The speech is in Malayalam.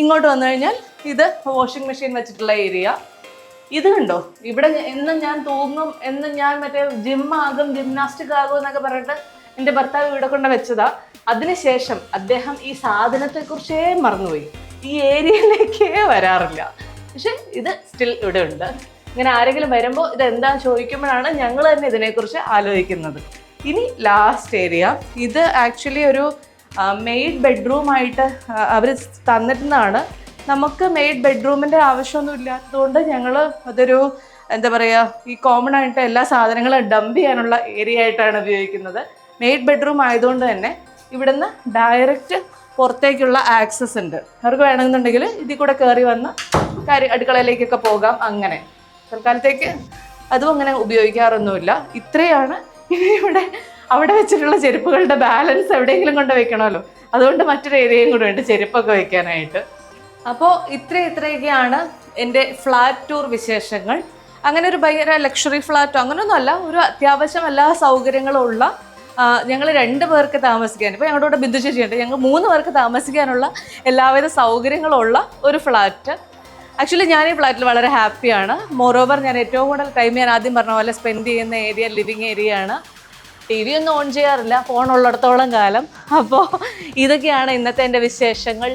ഇങ്ങോട്ട് വന്നു കഴിഞ്ഞാൽ ഇത് വാഷിംഗ് മെഷീൻ വെച്ചിട്ടുള്ള ഏരിയ. ഇത് കണ്ടോ, ഇവിടെ എന്നും ഞാൻ തൂങ്ങും, എന്നും ഞാൻ മറ്റേ ജിമ്മാകും, ജിംനാസ്റ്റിക് ആകും എന്നൊക്കെ പറഞ്ഞിട്ട് എൻ്റെ ഭർത്താവ് ഇവിടെ കൊണ്ട് വെച്ചതാ. അതിനുശേഷം അദ്ദേഹം ഈ സാധനത്തെക്കുറിച്ചേ മറന്നുപോയി, ഈ ഏരിയയിലേക്കേ വരാറില്ല. പക്ഷെ ഇത് സ്റ്റിൽ ഇവിടെ ഉണ്ട്. ഇങ്ങനെ ആരെങ്കിലും വരുമ്പോൾ ഇതെന്താ ചോദിക്കുമ്പോഴാണ് ഞങ്ങൾ തന്നെ ഇതിനെക്കുറിച്ച് ആലോചിക്കുന്നത്. ഇനി ലാസ്റ്റ് ഏരിയ, ഇത് ആക്ച്വലി ഒരു മെയ്ഡ് ബെഡ്റൂമായിട്ട് അവർ തന്നിരുന്നതാണ്. നമുക്ക് മെയ്ഡ് ബെഡ്റൂമിൻ്റെ ആവശ്യമൊന്നും ഇല്ലാത്തതുകൊണ്ട് ഞങ്ങൾ അതൊരു എന്താ പറയുക, ഈ കോമൺ ആയിട്ട് എല്ലാ സാധനങ്ങളും ഡംപ് ചെയ്യാനുള്ള ഏരിയ ആയിട്ടാണ് ഉപയോഗിക്കുന്നത്. മെയ്ഡ് ബെഡ്റൂം ആയതുകൊണ്ട് തന്നെ ഇവിടുന്ന് ഡയറക്റ്റ് പുറത്തേക്കുള്ള ആക്സസ് ഉണ്ട്. അവർക്ക് വേണമെന്നുണ്ടെങ്കിൽ ഇതിൽ കൂടെ കയറി വന്ന് അടുക്കളയിലേക്കൊക്കെ പോകാം. അങ്ങനെ തൽക്കാലത്തേക്ക് അതും അങ്ങനെ ഉപയോഗിക്കാറൊന്നുമില്ല. ഇത്രയാണ് ഇവിടെ. അവിടെ വെച്ചിട്ടുള്ള ചെരുപ്പുകളുടെ ബാലൻസ് എവിടെയെങ്കിലും കൊണ്ട് വെക്കണമല്ലോ, അതുകൊണ്ട് മറ്റൊരു ഏരിയയും കൂടെ ഉണ്ട് ചെരുപ്പൊക്കെ വെക്കാനായിട്ട്. അപ്പോൾ ഇത്രയൊക്കെയാണ് എൻ്റെ ഫ്ലാറ്റ് ടൂർ വിശേഷങ്ങൾ. അങ്ങനെ ഒരു ഭയങ്കര ലക്ഷറി ഫ്ലാറ്റോ അങ്ങനെയൊന്നും അല്ല, ഒരു അത്യാവശ്യം എല്ലാ സൗകര്യങ്ങളും ഉള്ള, ഞങ്ങൾ 2 പേർക്ക് താമസിക്കാൻ, ഇപ്പോൾ ഞങ്ങളുടെ കൂടെ ബിന്ദു ചേച്ചിയുണ്ട്, ഞങ്ങൾ 3 പേർക്ക് താമസിക്കാനുള്ള എല്ലാവിധ സൗകര്യങ്ങളുള്ള ഒരു ഫ്ലാറ്റ്. ആക്ച്വലി ഞാൻ ഈ ഫ്ലാറ്റിൽ വളരെ ഹാപ്പിയാണ്. മോറോവർ ഞാൻ ഏറ്റവും കൂടുതൽ ടൈം ഞാൻ ആദ്യം പറഞ്ഞ പോലെ സ്പെൻഡ് ചെയ്യുന്ന ഏരിയ ലിവിങ് ഏരിയ ആണ്. TV ഒന്നും ഓൺ ചെയ്യാറില്ല, ഫോൺ ഉള്ളിടത്തോളം കാലം. അപ്പോൾ ഇതൊക്കെയാണ് ഇന്നത്തെ എൻ്റെ വിശേഷങ്ങൾ.